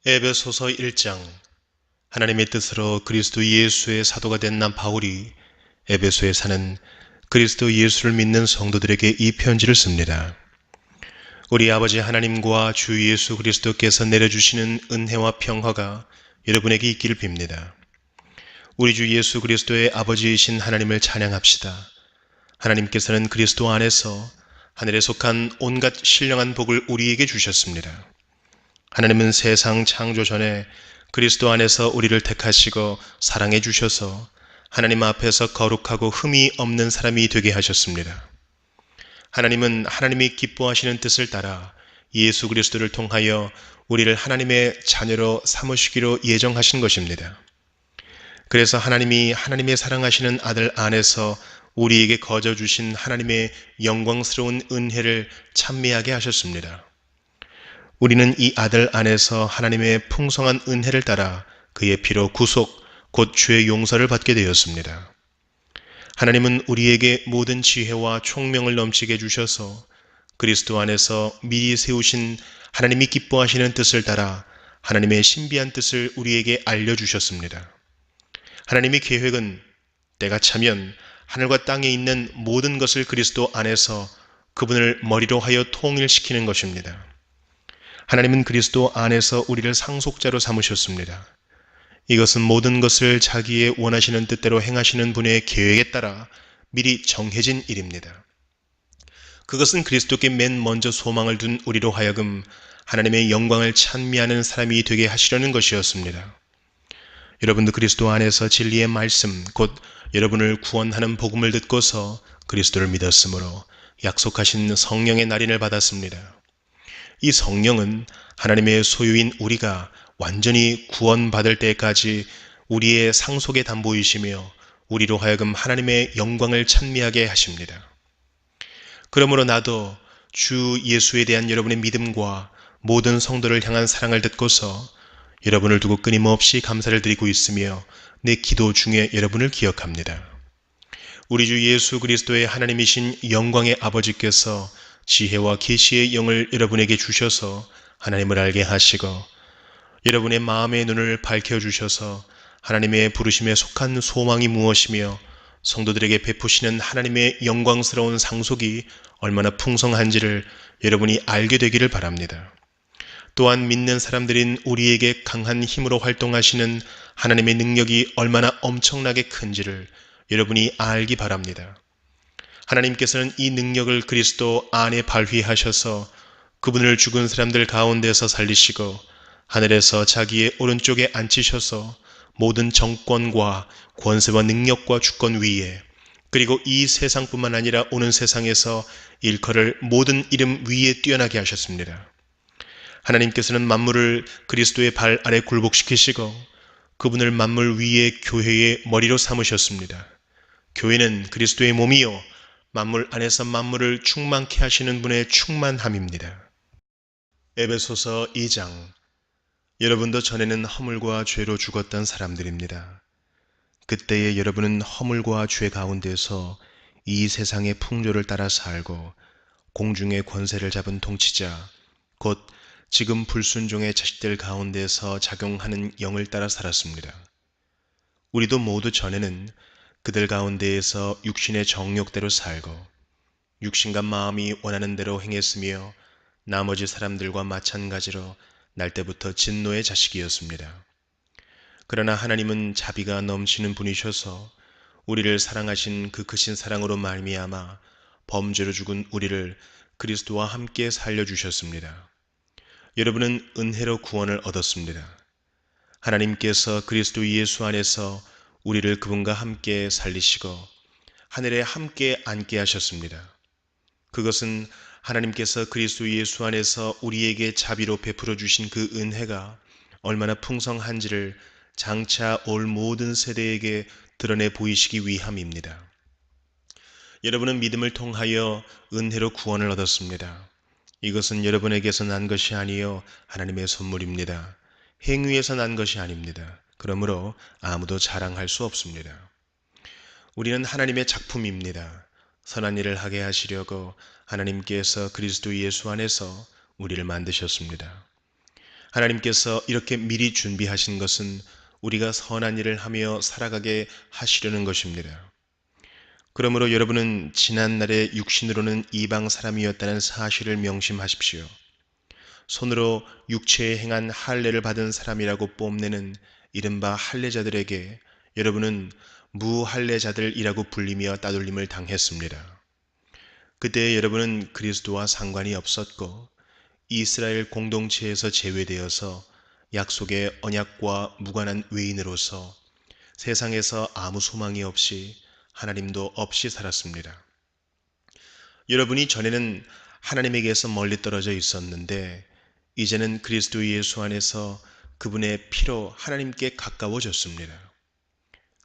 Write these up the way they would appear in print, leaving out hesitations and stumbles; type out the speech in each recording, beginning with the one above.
에베소서 1장. 하나님의 뜻으로 그리스도 예수의 사도가 된 난 바울이 에베소에 사는 그리스도 예수를 믿는 성도들에게 이 편지를 씁니다. 우리 아버지 하나님과 주 예수 그리스도께서 내려주시는 은혜와 평화가 여러분에게 있기를 빕니다. 우리 주 예수 그리스도의 아버지이신 하나님을 찬양합시다. 하나님께서는 그리스도 안에서 하늘에 속한 온갖 신령한 복을 우리에게 주셨습니다. 하나님은 세상 창조 전에 그리스도 안에서 우리를 택하시고 사랑해 주셔서 하나님 앞에서 거룩하고 흠이 없는 사람이 되게 하셨습니다. 하나님은 하나님이 기뻐하시는 뜻을 따라 예수 그리스도를 통하여 우리를 하나님의 자녀로 삼으시기로 예정하신 것입니다. 그래서 하나님이 하나님의 사랑하시는 아들 안에서 우리에게 거저 주신 하나님의 영광스러운 은혜를 찬미하게 하셨습니다. 우리는 이 아들 안에서 하나님의 풍성한 은혜를 따라 그의 피로 구속, 곧 죄의 용서를 받게 되었습니다. 하나님은 우리에게 모든 지혜와 총명을 넘치게 주셔서 그리스도 안에서 미리 세우신 하나님이 기뻐하시는 뜻을 따라 하나님의 신비한 뜻을 우리에게 알려주셨습니다. 하나님의 계획은 때가 차면 하늘과 땅에 있는 모든 것을 그리스도 안에서 그분을 머리로 하여 통일시키는 것입니다. 하나님은 그리스도 안에서 우리를 상속자로 삼으셨습니다. 이것은 모든 것을 자기의 원하시는 뜻대로 행하시는 분의 계획에 따라 미리 정해진 일입니다. 그것은 그리스도께 맨 먼저 소망을 둔 우리로 하여금 하나님의 영광을 찬미하는 사람이 되게 하시려는 것이었습니다. 여러분도 그리스도 안에서 진리의 말씀, 곧 여러분을 구원하는 복음을 듣고서 그리스도를 믿었으므로 약속하신 성령의 날인을 받았습니다. 이 성령은 하나님의 소유인 우리가 완전히 구원받을 때까지 우리의 상속의 담보이시며 우리로 하여금 하나님의 영광을 찬미하게 하십니다. 그러므로 나도 주 예수에 대한 여러분의 믿음과 모든 성도를 향한 사랑을 듣고서 여러분을 두고 끊임없이 감사를 드리고 있으며 내 기도 중에 여러분을 기억합니다. 우리 주 예수 그리스도의 하나님이신 영광의 아버지께서 지혜와 계시의 영을 여러분에게 주셔서 하나님을 알게 하시고 여러분의 마음의 눈을 밝혀주셔서 하나님의 부르심에 속한 소망이 무엇이며 성도들에게 베푸시는 하나님의 영광스러운 상속이 얼마나 풍성한지를 여러분이 알게 되기를 바랍니다. 또한 믿는 사람들인 우리에게 강한 힘으로 활동하시는 하나님의 능력이 얼마나 엄청나게 큰지를 여러분이 알기 바랍니다. 하나님께서는 이 능력을 그리스도 안에 발휘하셔서 그분을 죽은 사람들 가운데서 살리시고 하늘에서 자기의 오른쪽에 앉히셔서 모든 정권과 권세와 능력과 주권 위에 그리고 이 세상뿐만 아니라 오는 세상에서 일컬을 모든 이름 위에 뛰어나게 하셨습니다. 하나님께서는 만물을 그리스도의 발 아래 굴복시키시고 그분을 만물 위에 교회의 머리로 삼으셨습니다. 교회는 그리스도의 몸이요 만물 안에서 만물을 충만케 하시는 분의 충만함입니다. 에베소서 2장. 여러분도 전에는 허물과 죄로 죽었던 사람들입니다. 그때의 여러분은 허물과 죄 가운데서 이 세상의 풍조를 따라 살고 공중의 권세를 잡은 통치자 곧 지금 불순종의 자식들 가운데서 작용하는 영을 따라 살았습니다. 우리도 모두 전에는 그들 가운데에서 육신의 정욕대로 살고 육신과 마음이 원하는 대로 행했으며 나머지 사람들과 마찬가지로 날 때부터 진노의 자식이었습니다. 그러나 하나님은 자비가 넘치는 분이셔서 우리를 사랑하신 그 크신 사랑으로 말미암아 범죄로 죽은 우리를 그리스도와 함께 살려주셨습니다. 여러분은 은혜로 구원을 얻었습니다. 하나님께서 그리스도 예수 안에서 우리를 그분과 함께 살리시고 하늘에 함께 앉게 하셨습니다. 그것은 하나님께서 그리스도 예수 안에서 우리에게 자비로 베풀어 주신 그 은혜가 얼마나 풍성한지를 장차 올 모든 세대에게 드러내 보이시기 위함입니다. 여러분은 믿음을 통하여 은혜로 구원을 얻었습니다. 이것은 여러분에게서 난 것이 아니요 하나님의 선물입니다. 행위에서 난 것이 아닙니다. 그러므로 아무도 자랑할 수 없습니다. 우리는 하나님의 작품입니다. 선한 일을 하게 하시려고 하나님께서 그리스도 예수 안에서 우리를 만드셨습니다. 하나님께서 이렇게 미리 준비하신 것은 우리가 선한 일을 하며 살아가게 하시려는 것입니다. 그러므로 여러분은 지난날의 육신으로는 이방 사람이었다는 사실을 명심하십시오. 손으로 육체에 행한 할례를 받은 사람이라고 뽐내는 이른바 할례자들에게 여러분은 무할례자들이라고 불리며 따돌림을 당했습니다. 그때 여러분은 그리스도와 상관이 없었고 이스라엘 공동체에서 제외되어서 약속의 언약과 무관한 외인으로서 세상에서 아무 소망이 없이 하나님도 없이 살았습니다. 여러분이 전에는 하나님에게서 멀리 떨어져 있었는데 이제는 그리스도 예수 안에서 그분의 피로 하나님께 가까워졌습니다.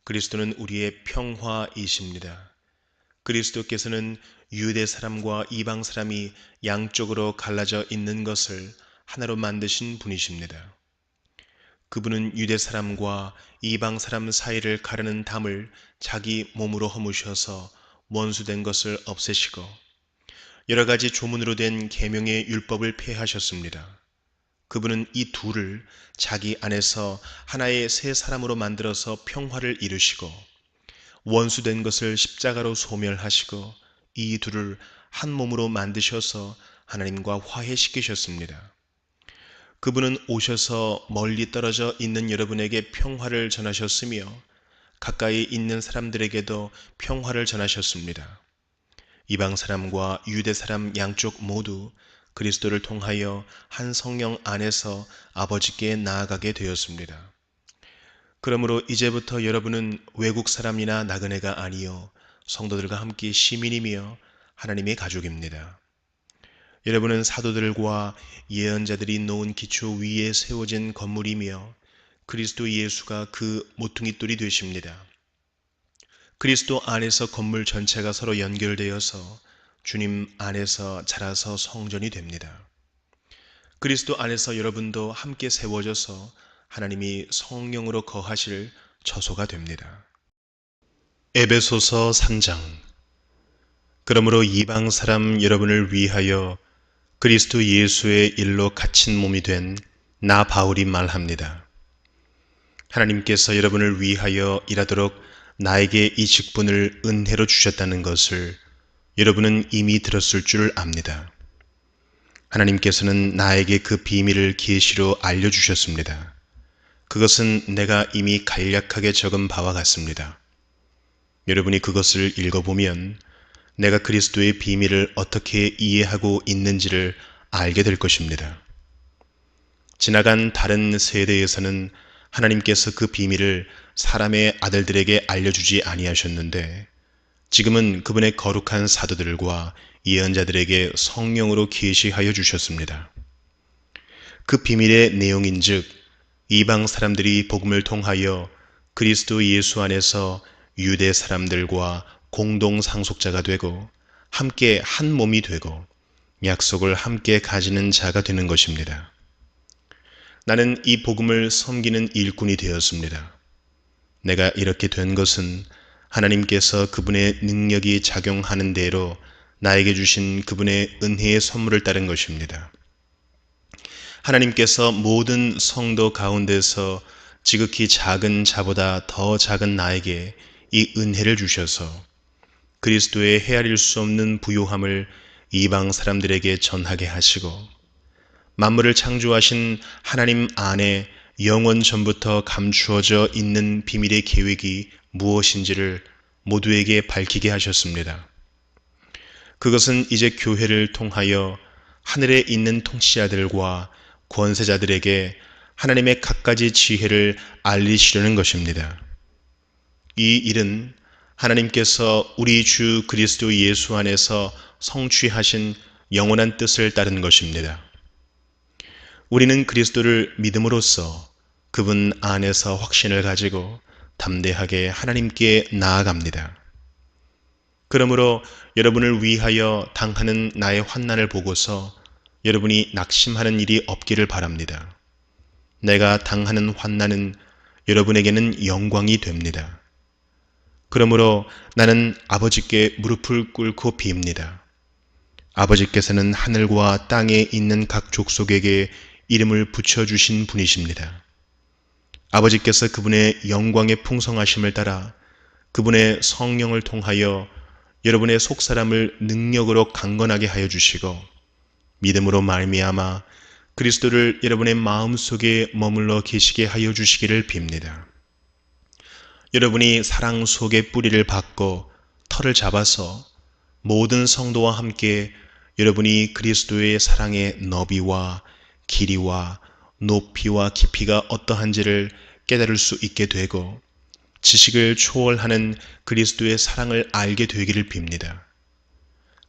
그리스도는 우리의 평화이십니다. 그리스도께서는 유대 사람과 이방 사람이 양쪽으로 갈라져 있는 것을 하나로 만드신 분이십니다. 그분은 유대 사람과 이방 사람 사이를 가르는 담을 자기 몸으로 허무셔서 원수된 것을 없애시고 여러 가지 조문으로 된 계명의 율법을 폐하셨습니다. 그분은 이 둘을 자기 안에서 하나의 새 사람으로 만들어서 평화를 이루시고 원수된 것을 십자가로 소멸하시고 이 둘을 한 몸으로 만드셔서 하나님과 화해시키셨습니다. 그분은 오셔서 멀리 떨어져 있는 여러분에게 평화를 전하셨으며 가까이 있는 사람들에게도 평화를 전하셨습니다. 이방 사람과 유대 사람 양쪽 모두 그리스도를 통하여 한 성령 안에서 아버지께 나아가게 되었습니다. 그러므로 이제부터 여러분은 외국 사람이나 나그네가 아니요 성도들과 함께 시민이며 하나님의 가족입니다. 여러분은 사도들과 예언자들이 놓은 기초 위에 세워진 건물이며 그리스도 예수가 그 모퉁이돌이 되십니다. 그리스도 안에서 건물 전체가 서로 연결되어서 주님 안에서 자라서 성전이 됩니다. 그리스도 안에서 여러분도 함께 세워져서 하나님이 성령으로 거하실 처소가 됩니다. 에베소서 3장. 그러므로 이방 사람 여러분을 위하여 그리스도 예수의 일로 갇힌 몸이 된 나 바울이 말합니다. 하나님께서 여러분을 위하여 일하도록 나에게 이 직분을 은혜로 주셨다는 것을 여러분은 이미 들었을 줄 압니다. 하나님께서는 나에게 그 비밀을 계시로 알려주셨습니다. 그것은 내가 이미 간략하게 적은 바와 같습니다. 여러분이 그것을 읽어보면 내가 그리스도의 비밀을 어떻게 이해하고 있는지를 알게 될 것입니다. 지나간 다른 세대에서는 하나님께서 그 비밀을 사람의 아들들에게 알려주지 아니하셨는데 지금은 그분의 거룩한 사도들과 예언자들에게 성령으로 계시하여 주셨습니다. 그 비밀의 내용인즉 이방 사람들이 복음을 통하여 그리스도 예수 안에서 유대 사람들과 공동 상속자가 되고 함께 한 몸이 되고 약속을 함께 가지는 자가 되는 것입니다. 나는 이 복음을 섬기는 일꾼이 되었습니다. 내가 이렇게 된 것은 하나님께서 그분의 능력이 작용하는 대로 나에게 주신 그분의 은혜의 선물을 따른 것입니다. 하나님께서 모든 성도 가운데서 지극히 작은 자보다 더 작은 나에게 이 은혜를 주셔서 그리스도의 헤아릴 수 없는 부요함을 이방 사람들에게 전하게 하시고 만물을 창조하신 하나님 안에 영원 전부터 감추어져 있는 비밀의 계획이 무엇인지를 모두에게 밝히게 하셨습니다. 그것은 이제 교회를 통하여 하늘에 있는 통치자들과 권세자들에게 하나님의 갖가지 지혜를 알리시려는 것입니다. 이 일은 하나님께서 우리 주 그리스도 예수 안에서 성취하신 영원한 뜻을 따른 것입니다. 우리는 그리스도를 믿음으로써 그분 안에서 확신을 가지고 담대하게 하나님께 나아갑니다. 그러므로 여러분을 위하여 당하는 나의 환난을 보고서 여러분이 낙심하는 일이 없기를 바랍니다. 내가 당하는 환난은 여러분에게는 영광이 됩니다. 그러므로 나는 아버지께 무릎을 꿇고 빕니다. 아버지께서는 하늘과 땅에 있는 각 족속에게 이름을 붙여주신 분이십니다. 아버지께서 그분의 영광의 풍성하심을 따라 그분의 성령을 통하여 여러분의 속사람을 능력으로 강건하게 하여 주시고 믿음으로 말미암아 그리스도를 여러분의 마음속에 머물러 계시게 하여 주시기를 빕니다. 여러분이 사랑 속에 뿌리를 박고 털을 잡아서 모든 성도와 함께 여러분이 그리스도의 사랑의 너비와 길이와 높이와 깊이가 어떠한지를 깨달을 수 있게 되고 지식을 초월하는 그리스도의 사랑을 알게 되기를 빕니다.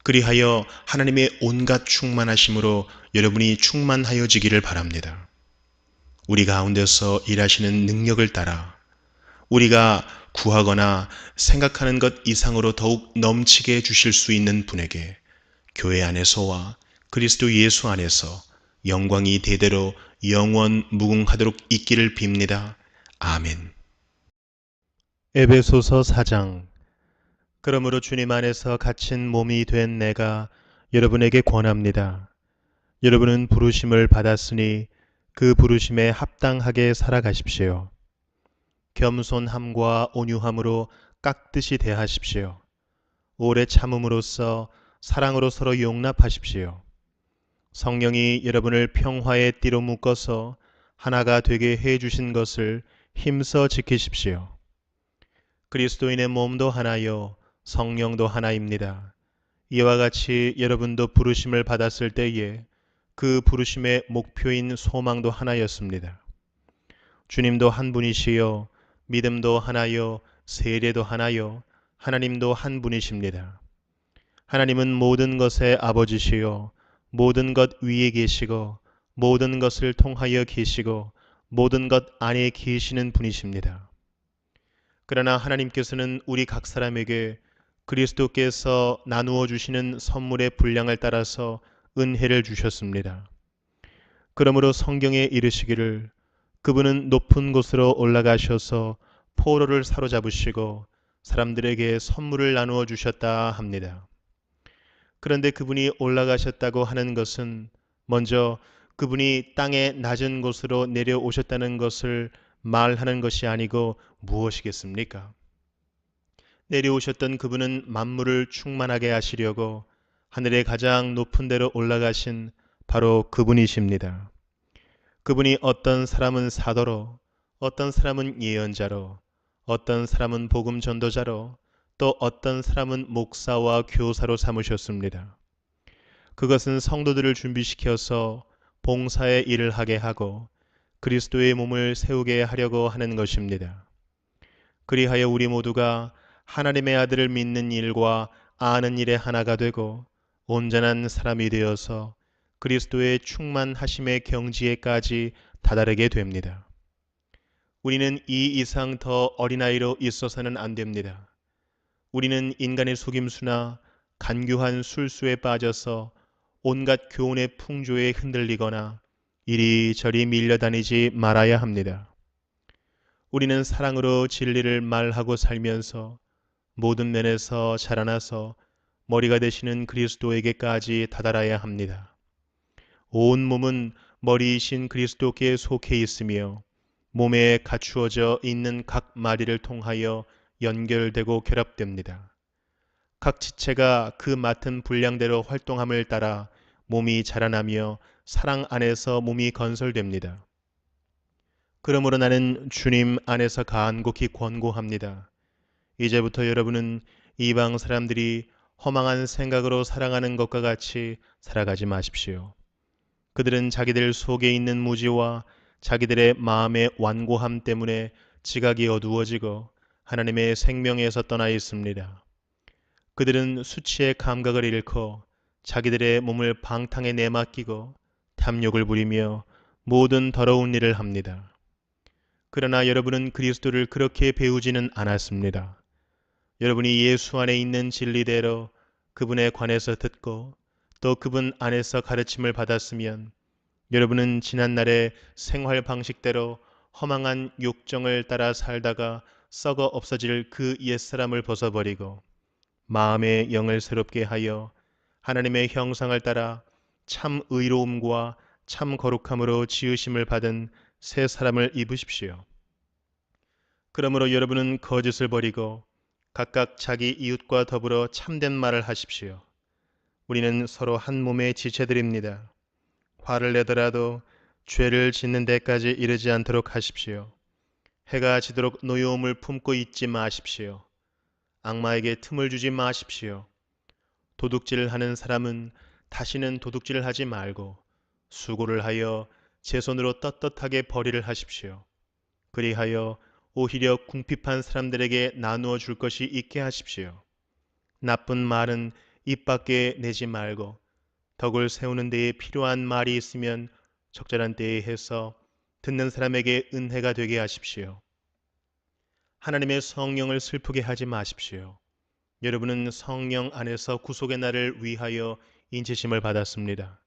그리하여 하나님의 온갖 충만하심으로 여러분이 충만하여지기를 바랍니다. 우리 가운데서 일하시는 능력을 따라 우리가 구하거나 생각하는 것 이상으로 더욱 넘치게 해주실 수 있는 분에게 교회 안에서와 그리스도 예수 안에서 영광이 대대로 영원 무궁하도록 있기를 빕니다. 아멘. 에베소서 4장. 그러므로 주님 안에서 갇힌 몸이 된 내가 여러분에게 권합니다. 여러분은 부르심을 받았으니 그 부르심에 합당하게 살아가십시오. 겸손함과 온유함으로 깍듯이 대하십시오. 오래 참음으로써 사랑으로 서로 용납하십시오. 성령이 여러분을 평화의 띠로 묶어서 하나가 되게 해 주신 것을 힘써 지키십시오. 그리스도인의 몸도 하나요 성령도 하나입니다. 이와 같이 여러분도 부르심을 받았을 때에 그 부르심의 목표인 소망도 하나였습니다. 주님도 한 분이시요 믿음도 하나요 세례도 하나요 하나님도 한 분이십니다. 하나님은 모든 것의 아버지시요 모든 것 위에 계시고 모든 것을 통하여 계시고 모든 것 안에 계시는 분이십니다. 그러나 하나님께서는 우리 각 사람에게 그리스도께서 나누어 주시는 선물의 분량을 따라서 은혜를 주셨습니다. 그러므로 성경에 이르시기를 그분은 높은 곳으로 올라가셔서 포로를 사로잡으시고 사람들에게 선물을 나누어 주셨다 합니다. 그런데 그분이 올라가셨다고 하는 것은 먼저 그분이 땅의 낮은 곳으로 내려오셨다는 것을 말하는 것이 아니고 무엇이겠습니까? 내려오셨던 그분은 만물을 충만하게 하시려고 하늘의 가장 높은 데로 올라가신 바로 그분이십니다. 그분이 어떤 사람은 사도로, 어떤 사람은 예언자로, 어떤 사람은 복음 전도자로, 또 어떤 사람은 목사와 교사로 삼으셨습니다. 그것은 성도들을 준비시켜서 봉사의 일을 하게 하고 그리스도의 몸을 세우게 하려고 하는 것입니다. 그리하여 우리 모두가 하나님의 아들을 믿는 일과 아는 일에 하나가 되고 온전한 사람이 되어서 그리스도의 충만하심의 경지에까지 다다르게 됩니다. 우리는 이 이상 더 어린아이로 있어서는 안 됩니다. 우리는 인간의 속임수나 간교한 술수에 빠져서 온갖 교훈의 풍조에 흔들리거나 이리저리 밀려다니지 말아야 합니다. 우리는 사랑으로 진리를 말하고 살면서 모든 면에서 자라나서 머리가 되시는 그리스도에게까지 다다라야 합니다. 온 몸은 머리이신 그리스도께 속해 있으며 몸에 갖추어져 있는 각 마디를 통하여 연결되고 결합됩니다. 각 지체가 그 맡은 분량대로 활동함을 따라 몸이 자라나며 사랑 안에서 몸이 건설됩니다. 그러므로 나는 주님 안에서 간곡히 권고합니다. 이제부터 여러분은 이방 사람들이 허망한 생각으로 살아가는 것과 같이 살아가지 마십시오. 그들은 자기들 속에 있는 무지와 자기들의 마음의 완고함 때문에 지각이 어두워지고 하나님의 생명에서 떠나 있습니다. 그들은 수치의 감각을 잃고 자기들의 몸을 방탕에 내맡기고 탐욕을 부리며 모든 더러운 일을 합니다. 그러나 여러분은 그리스도를 그렇게 배우지는 않았습니다. 여러분이 예수 안에 있는 진리대로 그분에 관해서 듣고 또 그분 안에서 가르침을 받았으면 여러분은 지난날의 생활 방식대로 허망한 욕정을 따라 살다가 썩어 없어질 그 옛사람을 벗어버리고 마음의 영을 새롭게 하여 하나님의 형상을 따라 참 의로움과 참 거룩함으로 지으심을 받은 새 사람을 입으십시오. 그러므로 여러분은 거짓을 버리고 각각 자기 이웃과 더불어 참된 말을 하십시오. 우리는 서로 한 몸의 지체들입니다. 화를 내더라도 죄를 짓는 데까지 이르지 않도록 하십시오. 해가 지도록 노여움을 품고 있지 마십시오. 악마에게 틈을 주지 마십시오. 도둑질하는 사람은 다시는 도둑질을 하지 말고 수고를 하여 제 손으로 떳떳하게 벌이를 하십시오. 그리하여 오히려 궁핍한 사람들에게 나누어 줄 것이 있게 하십시오. 나쁜 말은 입 밖에 내지 말고 덕을 세우는 데에 필요한 말이 있으면 적절한 때에 해서 듣는 사람에게 은혜가 되게 하십시오. 하나님의 성령을 슬프게 하지 마십시오. 여러분은 성령 안에서 구속의 날을 위하여 인치심을 받았습니다.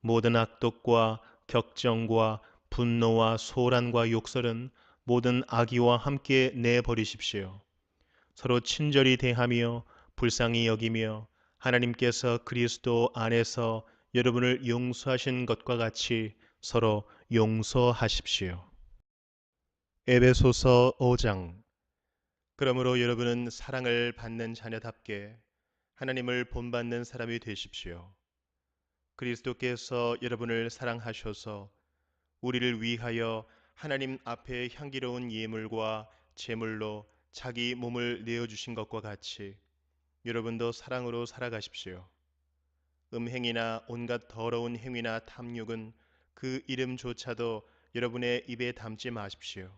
모든 악독과 격정과 분노와 소란과 욕설은 모든 악의와 함께 내버리십시오. 서로 친절히 대하며 불쌍히 여기며 하나님께서 그리스도 안에서 여러분을 용서하신 것과 같이 서로 용서하십시오. 에베소서 5장. 그러므로 여러분은 사랑을 받는 자녀답게 하나님을 본받는 사람이 되십시오. 그리스도께서 여러분을 사랑하셔서 우리를 위하여 하나님 앞에 향기로운 예물과 제물로 자기 몸을 내어주신 것과 같이 여러분도 사랑으로 살아가십시오. 음행이나 온갖 더러운 행위나 탐욕은 그 이름조차도 여러분의 입에 담지 마십시오.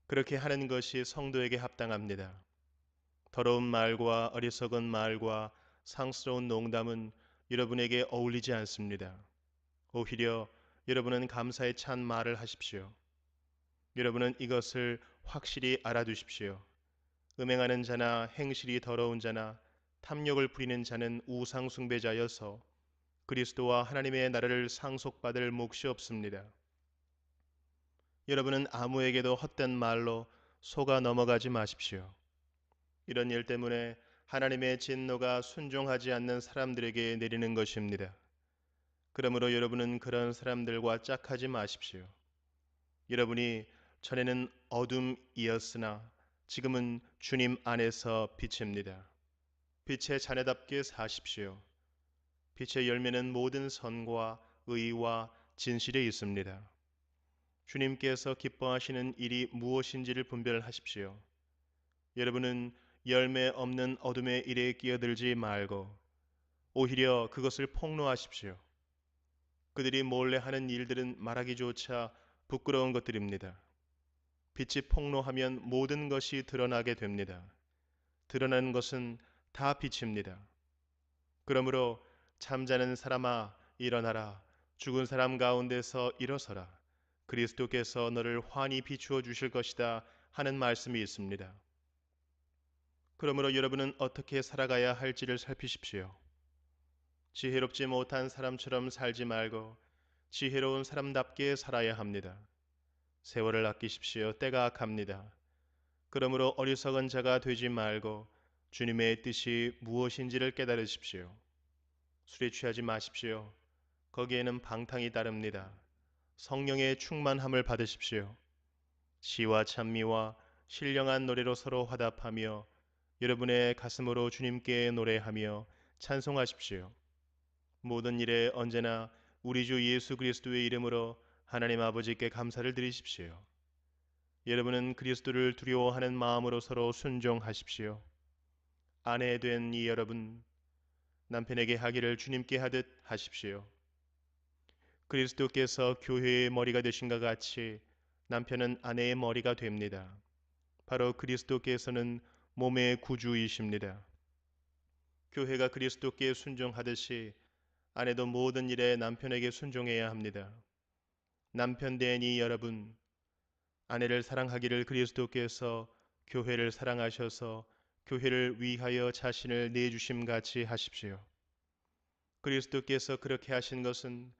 그렇게 하는 것이 성도에게 합당합니다. 더러운 말과 어리석은 말과 상스러운 농담은 여러분에게 어울리지 않습니다. 오히려 여러분은 감사에 찬 말을 하십시오. 여러분은 이것을 확실히 알아두십시오. 음행하는 자나 행실이 더러운 자나 탐욕을 부리는 자는 우상 숭배자여서 그리스도와 하나님의 나라를 상속받을 몫이 없습니다. 여러분은 아무에게도 헛된 말로 속아 넘어가지 마십시오. 이런 일 때문에 하나님의 진노가 순종하지 않는 사람들에게 내리는 것입니다. 그러므로 여러분은 그런 사람들과 짝하지 마십시오. 여러분이 전에는 어둠이었으나 지금은 주님 안에서 빛입니다. 빛의 자녀답게 사십시오. 빛의 열매는 모든 선과 의와 진실에 있습니다. 주님께서 기뻐하시는 일이 무엇인지를 분별하십시오. 여러분은 열매 없는 어둠의 일에 끼어들지 말고 오히려 그것을 폭로하십시오. 그들이 몰래 하는 일들은 말하기조차 부끄러운 것들입니다. 빛이 폭로하면 모든 것이 드러나게 됩니다. 드러나는 것은 다 빛입니다. 그러므로 잠자는 사람아 일어나라. 죽은 사람 가운데서 일어서라. 그리스도께서 너를 환히 비추어 주실 것이다 하는 말씀이 있습니다. 그러므로 여러분은 어떻게 살아가야 할지를 살피십시오. 지혜롭지 못한 사람처럼 살지 말고 지혜로운 사람답게 살아야 합니다. 세월을 아끼십시오. 때가 악합니다. 그러므로 어리석은 자가 되지 말고 주님의 뜻이 무엇인지를 깨달으십시오. 술에 취하지 마십시오. 거기에는 방탕이 따릅니다. 성령의 충만함을 받으십시오. 시와 찬미와 신령한 노래로 서로 화답하며 여러분의 가슴으로 주님께 노래하며 찬송하십시오. 모든 일에 언제나 우리 주 예수 그리스도의 이름으로 하나님 아버지께 감사를 드리십시오. 여러분은 그리스도를 두려워하는 마음으로 서로 순종하십시오. 아내 된 이 여러분, 남편에게 하기를 주님께 하듯 하십시오. 그리스도께서 교회의 머리가 되신 것 같이 남편은 아내의 머리가 됩니다. 바로 그리스도께서는 몸의 구주이십니다. 교회가 그리스도께 순종하듯이 아내도 모든 일에 남편에게 순종해야 합니다. 남편 된 이 여러분, 아내를 사랑하기를 그리스도께서 교회를 사랑하셔서 교회를 위하여 자신을 내주심 같이 하십시오. 그리스도께서 그렇게 하신 것은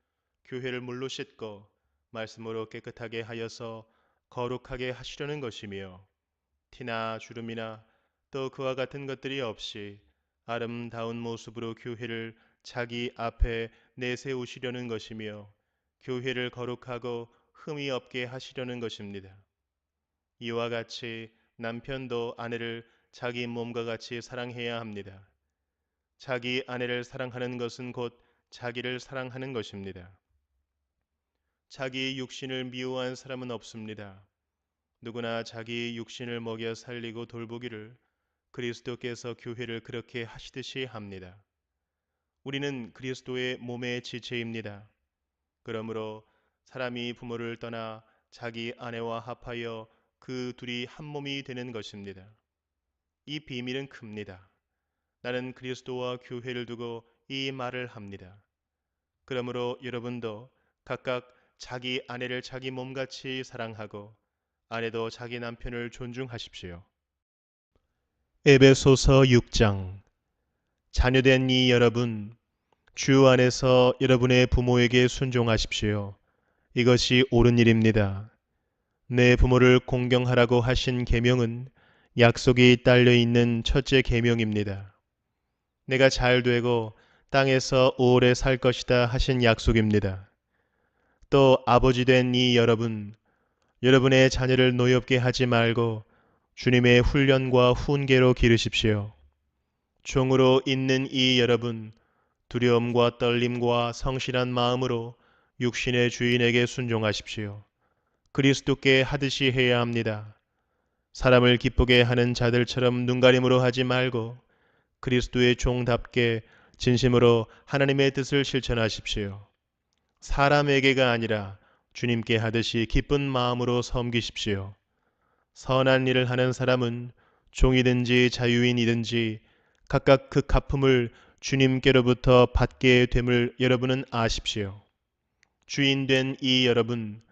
교회를 물로 씻고 말씀으로 깨끗하게 하여서 거룩하게 하시려는 것이며 티나 주름이나 또 그와 같은 것들이 없이 아름다운 모습으로 교회를 자기 앞에 내세우시려는 것이며 교회를 거룩하고 흠이 없게 하시려는 것입니다. 이와 같이 남편도 아내를 자기 몸과 같이 사랑해야 합니다. 자기 아내를 사랑하는 것은 곧 자기를 사랑하는 것입니다. 자기 육신을 미워한 사람은 없습니다. 누구나 자기 육신을 먹여 살리고 돌보기를 그리스도께서 교회를 그렇게 하시듯이 합니다. 우리는 그리스도의 몸의 지체입니다. 그러므로 사람이 부모를 떠나 자기 아내와 합하여 그 둘이 한 몸이 되는 것입니다. 이 비밀은 큽니다. 나는 그리스도와 교회를 두고 이 말을 합니다. 그러므로 여러분도 각각 자기 아내를 자기 몸같이 사랑하고 아내도 자기 남편을 존중하십시오. 에베소서 6장. 자녀된 이 여러분, 주 안에서 여러분의 부모에게 순종하십시오. 이것이 옳은 일입니다. 내 부모를 공경하라고 하신 계명은 약속이 딸려 있는 첫째 계명입니다. 내가 잘 되고 땅에서 오래 살 것이다 하신 약속입니다. 또 아버지 된 이 여러분, 여러분의 자녀를 노엽게 하지 말고 주님의 훈련과 훈계로 기르십시오. 종으로 있는 이 여러분, 두려움과 떨림과 성실한 마음으로 육신의 주인에게 순종하십시오. 그리스도께 하듯이 해야 합니다. 사람을 기쁘게 하는 자들처럼 눈가림으로 하지 말고 그리스도의 종답게 진심으로 하나님의 뜻을 실천하십시오. 사람에게가 아니라 주님께 하듯이 기쁜 마음으로 섬기십시오. 선한 일을 하는 사람은 종이든지 자유인이든지 각각 그 갚음을 주님께로부터 받게 됨을 여러분은 아십시오. 주인된 이 여러분,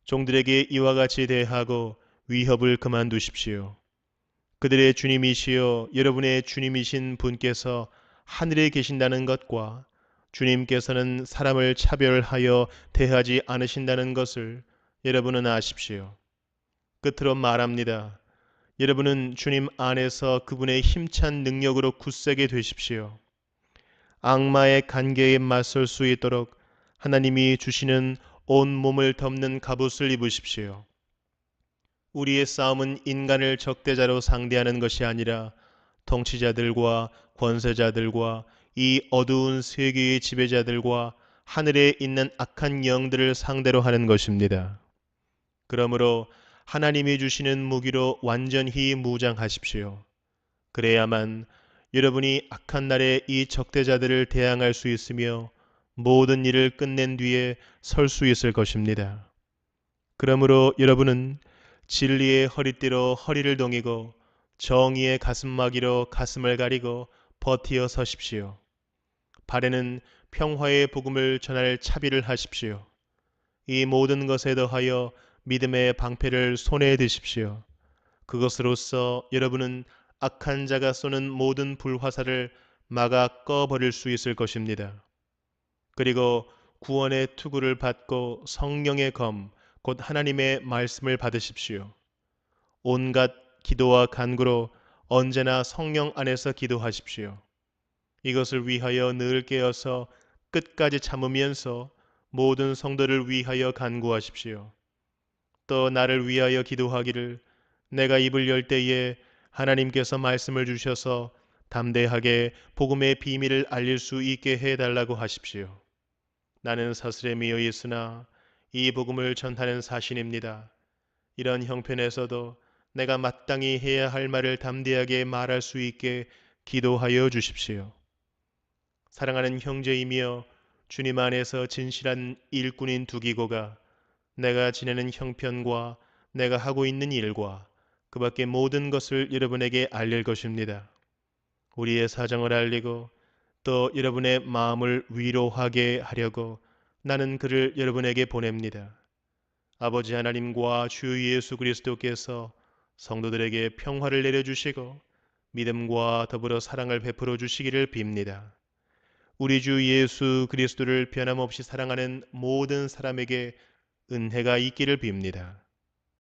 종들에게 이와 같이 대하고 위협을 그만두십시오. 그들의 주님이시여 여러분의 주님이신 분께서 하늘에 계신다는 것과 주님께서는 사람을 차별하여 대하지 않으신다는 것을 여러분은 아십시오. 끝으로 말합니다. 여러분은 주님 안에서 그분의 힘찬 능력으로 굳세게 되십시오. 악마의 간계에 맞설 수 있도록 하나님이 주시는 온 몸을 덮는 갑옷을 입으십시오. 우리의 싸움은 인간을 적대자로 상대하는 것이 아니라 통치자들과 권세자들과 이 어두운 세계의 지배자들과 하늘에 있는 악한 영들을 상대로 하는 것입니다. 그러므로 하나님이 주시는 무기로 완전히 무장하십시오. 그래야만 여러분이 악한 날에 이 적대자들을 대항할 수 있으며 모든 일을 끝낸 뒤에 설 수 있을 것입니다. 그러므로 여러분은 진리의 허리띠로 허리를 동이고 정의의 가슴막이로 가슴을 가리고 버티어 서십시오. 발에는 평화의 복음을 전할 차비를 하십시오. 이 모든 것에 더하여 믿음의 방패를 손에 드십시오. 그것으로써 여러분은 악한 자가 쏘는 모든 불화살을 막아 꺼버릴 수 있을 것입니다. 그리고 구원의 투구를 받고 성령의 검, 곧 하나님의 말씀을 받으십시오. 온갖 기도와 간구로 언제나 성령 안에서 기도하십시오. 이것을 위하여 늘 깨어서 끝까지 참으면서 모든 성도를 위하여 간구하십시오. 또 나를 위하여 기도하기를 내가 입을 열 때에 하나님께서 말씀을 주셔서 담대하게 복음의 비밀을 알릴 수 있게 해달라고 하십시오. 나는 사슬에 매여 있으나 이 복음을 전하는 사신입니다. 이런 형편에서도 내가 마땅히 해야 할 말을 담대하게 말할 수 있게 기도하여 주십시오. 사랑하는 형제이며 주님 안에서 진실한 일꾼인 두기고가 내가 지내는 형편과 내가 하고 있는 일과 그 밖의 모든 것을 여러분에게 알릴 것입니다. 우리의 사정을 알리고 또 여러분의 마음을 위로하게 하려고 나는 그를 여러분에게 보냅니다. 아버지 하나님과 주 예수 그리스도께서 성도들에게 평화를 내려주시고 믿음과 더불어 사랑을 베풀어 주시기를 빕니다. 우리 주 예수 그리스도를 변함없이 사랑하는 모든 사람에게 은혜가 있기를 빕니다.